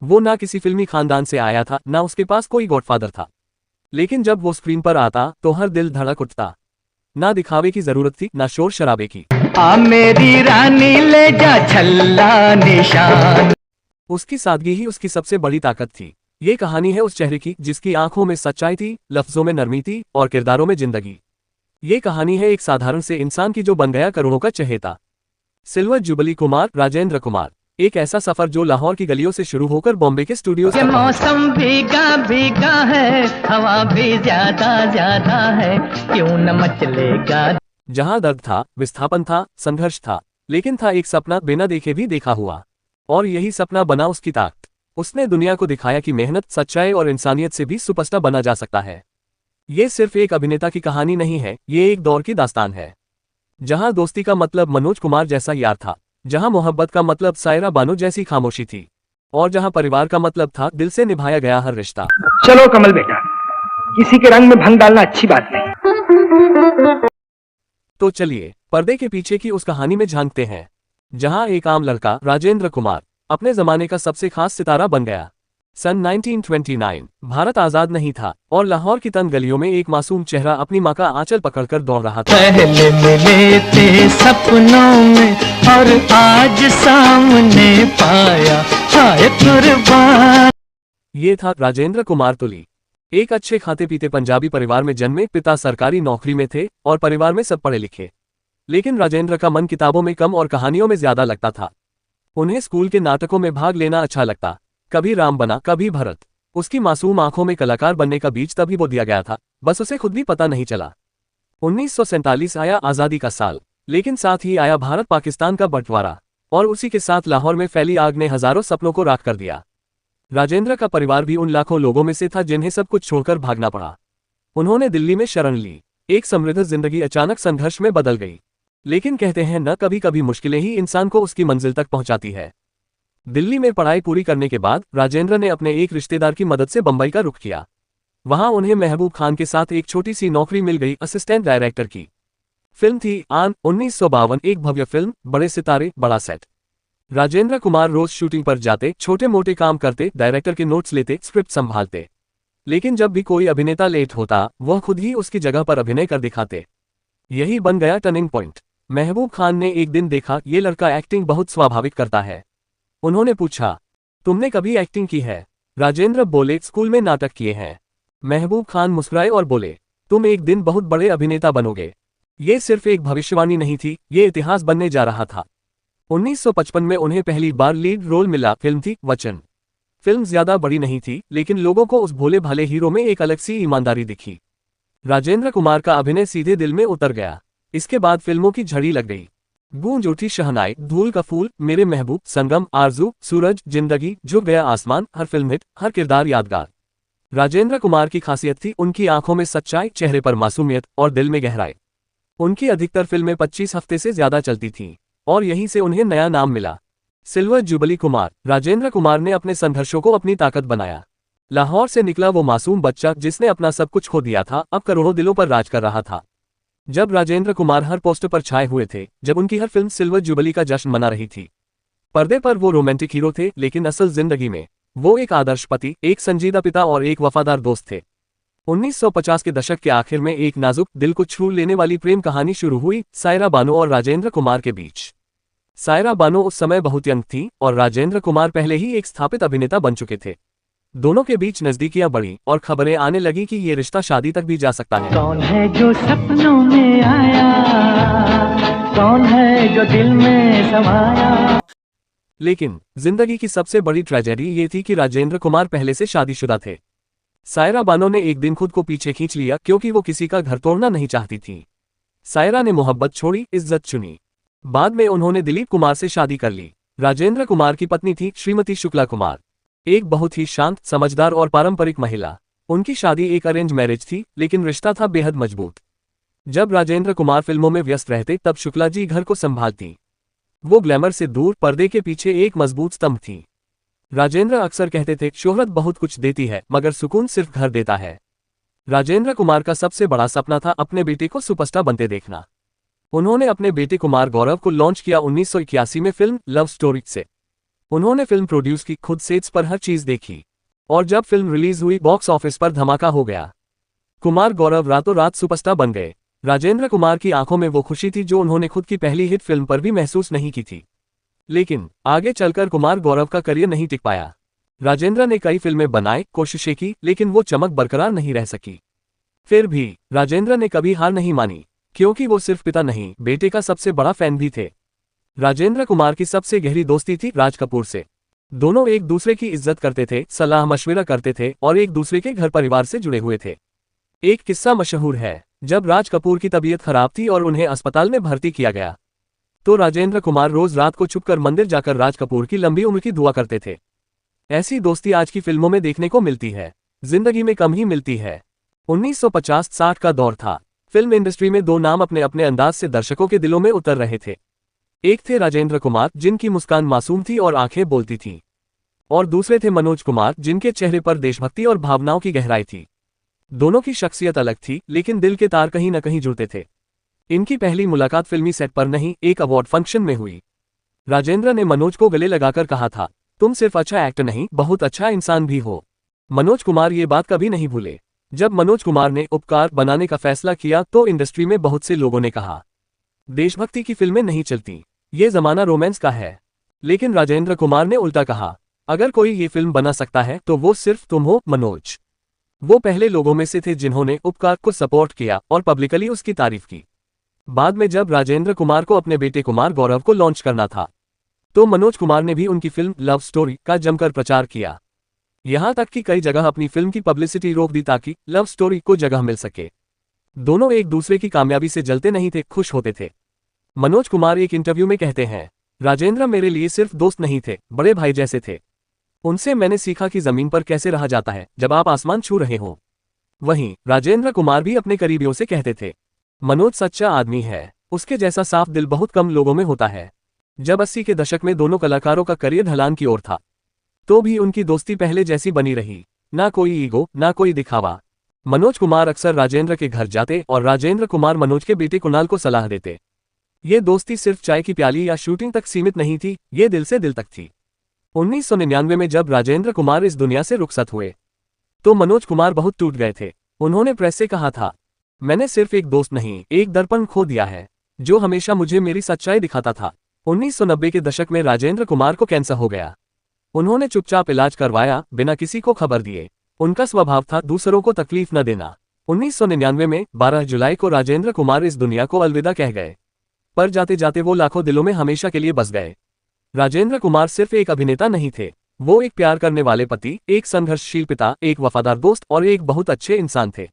वो ना किसी फिल्मी खानदान से आया था, ना उसके पास कोई गॉडफादर था। लेकिन जब वो स्क्रीन पर आता तो हर दिल धड़क उठता। ना दिखावे की जरूरत थी, ना शोर शराबे की। आ मेरी रानी ले जा छल्ला निशान। उसकी सादगी ही उसकी सबसे बड़ी ताकत थी। ये कहानी है उस चेहरे की जिसकी आंखों में सच्चाई थी, लफ्जों में नरमी थी और किरदारों में जिंदगी। ये कहानी है एक साधारण से इंसान की जो बन गया करोड़ों का चहेता। Silver jubilee Kumar, Rajendra Kumar. एक ऐसा सफर जो लाहौर की गलियों से शुरू होकर बॉम्बे के स्टूडियोज तक पहुंचा। मौसम भीगा भीगा है, हवा भी ज्यादा ज्यादा है, क्यों न मचलेगा। जहां दर्द था, विस्थापन था, संघर्ष था, लेकिन था एक सपना बिना देखे भी देखा हुआ। और यही सपना बना उसकी ताकत। उसने दुनिया को दिखाया कि मेहनत, सच्चाई और इंसानियत से भी सुपरस्टार बना जा सकता है। ये सिर्फ एक अभिनेता की कहानी नहीं है, ये एक दौर की दास्तान है। जहां दोस्ती का मतलब मनोज कुमार जैसा यार था, जहां मोहब्बत का मतलब सायरा बानो जैसी खामोशी थी, और जहां परिवार का मतलब था दिल से निभाया गया हर रिश्ता। चलो कमल बेटा, किसी के रंग में भंग डालना अच्छी बात नहीं। तो चलिए पर्दे के पीछे की उस कहानी में झांकते हैं, जहां एक आम लड़का राजेंद्र कुमार अपने जमाने का सबसे खास सितारा बन गया। सन 1929 भारत आजाद नहीं था और लाहौर की तंग गलियों में एक मासूम चेहरा अपनी मां का आंचल पकड़कर दौड़ रहा था। पहले मिले थे सपनों में और आज सामने पाया, हाय कुर्बान। ये था राजेंद्र कुमार तुली। एक अच्छे खाते पीते पंजाबी परिवार में जन्मे, पिता सरकारी नौकरी में थे और परिवार में सब पढ़े लिखे। लेकिन राजेंद्र का मन किताबों में कम और कहानियों में ज्यादा लगता था। उन्हें स्कूल के नाटकों में भाग लेना अच्छा लगता, कभी राम बना कभी भरत। उसकी मासूम आंखों में कलाकार बनने का बीज तभी बो दिया गया था, बस उसे खुद भी पता नहीं चला। 1947 आया आजादी का साल, लेकिन साथ ही आया भारत पाकिस्तान का बंटवारा, और उसी के साथ लाहौर में फैली आग ने हजारों सपनों को राख कर दिया। राजेंद्र का परिवार भी उन लाखों लोगों में से था जिन्हें सब कुछ छोड़कर भागना पड़ा। उन्होंने दिल्ली में शरण ली। एक समृद्ध जिंदगी अचानक संघर्ष में बदल गई। लेकिन कहते हैं न, कभी कभी मुश्किलें ही इंसान को उसकी मंजिल तक पहुंचाती है। दिल्ली में पढ़ाई पूरी करने के बाद राजेंद्र ने अपने एक रिश्तेदार की मदद से बंबई का रुख किया। वहां उन्हें महबूब खान के साथ एक छोटी सी नौकरी मिल गई, असिस्टेंट डायरेक्टर की। फिल्म थी आन 1952, एक भव्य फिल्म, बड़े सितारे, बड़ा सेट। राजेंद्र कुमार रोज शूटिंग पर जाते, छोटे मोटे काम करते, डायरेक्टर के नोट्स लेते, स्क्रिप्ट संभालते। लेकिन जब भी कोई अभिनेता लेट होता, वह खुद ही उसकी जगह पर अभिनय कर दिखाते। यही बन गया टर्निंग पॉइंट। महबूब खान ने एक दिन देखा ये लड़का एक्टिंग बहुत स्वाभाविक करता है। उन्होंने पूछा, तुमने कभी एक्टिंग की है? राजेंद्र बोले, स्कूल में नाटक किए हैं। महबूब खान मुस्कुराए और बोले, तुम एक दिन बहुत बड़े अभिनेता बनोगे। ये सिर्फ एक भविष्यवाणी नहीं थी, ये इतिहास बनने जा रहा था। 1955 में उन्हें पहली बार लीड रोल मिला, फिल्म थी वचन। फिल्म ज्यादा बड़ी नहीं थी, लेकिन लोगों को उस भोले भाले हीरो में एक अलग सी ईमानदारी दिखी। राजेंद्र कुमार का अभिनय सीधे दिल में उतर गया। इसके बाद फिल्मों की झड़ी लग गई। गूंज उठी शहनाई, धूल का फूल, मेरे महबूब, संगम, आरजू, सूरज, जिंदगी, झुक गया आसमान, हर फिल्म हिट, हर किरदार यादगार। राजेंद्र कुमार की खासियत थी उनकी आंखों में सच्चाई, चेहरे पर मासूमियत और दिल में गहराई। उनकी अधिकतर फिल्में 25 हफ्ते से ज्यादा चलती थीं, और यहीं से उन्हें नया नाम मिला, सिल्वर जुबली कुमार। राजेंद्र कुमार ने अपने संघर्षों को अपनी ताकत बनाया। लाहौर से निकला वो मासूम बच्चा जिसने अपना सब कुछ खो दिया था, अब करोड़ों दिलों पर राज कर रहा था। जब राजेंद्र कुमार हर पोस्टर पर छाए हुए थे, जब उनकी हर फिल्म सिल्वर जुबली का जश्न मना रही थी। पर्दे पर वो रोमांटिक हीरो थे, लेकिन असल जिंदगी में वो एक आदर्श पति, एक संजीदा पिता और एक वफादार दोस्त थे। 1950 के दशक के आखिर में एक नाजुक, दिल को छू लेने वाली प्रेम कहानी शुरू हुई, सायरा बानो और राजेंद्र कुमार के बीच। सायरा बानो उस समय बहुत यंग थी और राजेंद्र कुमार पहले ही एक स्थापित अभिनेता बन चुके थे। दोनों के बीच नजदीकियां बढ़ी और खबरें आने लगी कि ये रिश्ता शादी तक भी जा सकता है। कौन है जो सपनों में आया, कौन है जो दिल में समाया। लेकिन जिंदगी की सबसे बड़ी ट्रेजेडी ये थी कि राजेंद्र कुमार पहले से शादीशुदा थे। सायरा बानो ने एक दिन खुद को पीछे खींच लिया क्योंकि वो किसी का घर तोड़ना नहीं चाहती थी। सायरा ने मोहब्बत छोड़ी, इज्जत चुनी। बाद में उन्होंने दिलीप कुमार से शादी कर ली। राजेंद्र कुमार की पत्नी थी श्रीमती शुक्ला कुमार, एक बहुत ही शांत, समझदार और पारंपरिक महिला। उनकी शादी एक अरेंज मैरिज थी, लेकिन रिश्ता था बेहद मजबूत। जब राजेंद्र कुमार फिल्मों में व्यस्त रहते तब शुक्ला जी घर को संभालती। वो ग्लैमर से दूर, पर्दे के पीछे एक मजबूत स्तंभ थी। राजेंद्र अक्सर कहते थे, शोहरत बहुत कुछ देती है मगर सुकून सिर्फ घर देता है। राजेंद्र कुमार का सबसे बड़ा सपना था अपने बेटे को सुपरस्टार बनते देखना। उन्होंने अपने बेटे कुमार गौरव को लॉन्च किया 1981 में फिल्म लव स्टोरी से। उन्होंने फिल्म प्रोड्यूस की, खुद सेट्स पर हर चीज देखी, और जब फिल्म रिलीज हुई बॉक्स ऑफिस पर धमाका हो गया। कुमार गौरव रातों रात सुपरस्टार बन गए। राजेंद्र कुमार की आंखों में वो खुशी थी जो उन्होंने खुद की पहली हिट फिल्म पर भी महसूस नहीं की थी। लेकिन आगे चलकर कुमार गौरव का करियर नहीं टिक पाया। राजेंद्र ने कई फिल्में बनाई, कोशिशें की, लेकिन वो चमक बरकरार नहीं रह सकी। फिर भी राजेंद्र ने कभी हार नहीं मानी, क्योंकि वो सिर्फ पिता नहीं, बेटे का सबसे बड़ा फैन भी थे। राजेंद्र कुमार की सबसे गहरी दोस्ती थी राज कपूर से। दोनों एक दूसरे की इज्जत करते थे, सलाह मशविरा करते थे और एक दूसरे के घर परिवार से जुड़े हुए थे। एक किस्सा मशहूर है, जब राज कपूर की तबीयत खराब थी और उन्हें अस्पताल में भर्ती किया गया, तो राजेंद्र कुमार रोज रात को छुपकर मंदिर जाकर राज कपूर की लंबी उम्र की दुआ करते थे। ऐसी दोस्ती आज की फिल्मों में देखने को मिलती है, जिंदगी में कम ही मिलती है। 1950-60 का दौर था। फिल्म इंडस्ट्री में दो नाम अपने अपने अंदाज से दर्शकों के दिलों में उतर रहे थे। एक थे राजेंद्र कुमार, जिनकी मुस्कान मासूम थी और आंखें बोलती थीं, और दूसरे थे मनोज कुमार, जिनके चेहरे पर देशभक्ति और भावनाओं की गहराई थी। दोनों की शख्सियत अलग थी, लेकिन दिल के तार कहीं न कहीं जुड़ते थे। इनकी पहली मुलाकात फिल्मी सेट पर नहीं, एक अवार्ड फंक्शन में हुई। राजेंद्र ने मनोज को गले लगाकर कहा था, तुम सिर्फ अच्छा एक्टर नहीं, बहुत अच्छा इंसान भी हो। मनोज कुमार ये बात कभी नहीं भूले। जब मनोज कुमार ने उपकार बनाने का फैसला किया तो इंडस्ट्री में बहुत से लोगों ने कहा, देशभक्ति की फिल्में नहीं चलती, ये जमाना रोमांस का है। लेकिन राजेंद्र कुमार ने उल्टा कहा, अगर कोई ये फिल्म बना सकता है तो वो सिर्फ तुम हो मनोज। वो पहले लोगों में से थे जिन्होंने उपकार को सपोर्ट किया और पब्लिकली उसकी तारीफ की। बाद में जब राजेंद्र कुमार को अपने बेटे कुमार गौरव को लॉन्च करना था, तो मनोज कुमार ने भी उनकी फिल्म लव स्टोरी का जमकर प्रचार किया। यहां तक कि कई जगह अपनी फिल्म की पब्लिसिटी रोक दी ताकि लव स्टोरी को जगह मिल सके। दोनों एक दूसरे की कामयाबी से जलते नहीं थे, खुश होते थे। मनोज कुमार एक इंटरव्यू में कहते हैं, राजेंद्र मेरे लिए सिर्फ दोस्त नहीं थे, बड़े भाई जैसे थे। उनसे मैंने सीखा कि जमीन पर कैसे रहा जाता है जब आप आसमान छू रहे हो। वहीं राजेंद्र कुमार भी अपने करीबियों से कहते थे, मनोज सच्चा आदमी है, उसके जैसा साफ दिल बहुत कम लोगों में होता है। जब 80 के दशक में दोनों कलाकारों का करियर ढलान की ओर था, तो भी उनकी दोस्ती पहले जैसी बनी रही। ना कोई ईगो, ना कोई दिखावा। मनोज कुमार अक्सर राजेंद्र के घर जाते और राजेंद्र कुमार मनोज के बेटे कुणाल को सलाह देते। ये दोस्ती सिर्फ चाय की प्याली या शूटिंग तक सीमित नहीं थी, ये दिल से दिल तक थी। 1999 में जब राजेंद्र कुमार इस दुनिया से रुखसत हुए, तो मनोज कुमार बहुत टूट गए थे। उन्होंने प्रेस से कहा था, मैंने सिर्फ एक दोस्त नहीं, एक दर्पण खो दिया है, जो हमेशा मुझे मेरी सच्चाई दिखाता था। 1990 के दशक में राजेंद्र कुमार को कैंसर हो गया। उन्होंने चुपचाप इलाज करवाया, बिना किसी को खबर दिए। उनका स्वभाव था दूसरों को तकलीफ न देना। 1999 में 12 जुलाई को राजेंद्र कुमार इस दुनिया को अलविदा कह गए, पर जाते जाते वो लाखों दिलों में हमेशा के लिए बस गए। राजेंद्र कुमार सिर्फ एक अभिनेता नहीं थे, वो एक प्यार करने वाले पति, एक संघर्षशील पिता, एक वफादार दोस्त और एक बहुत अच्छे इंसान थे।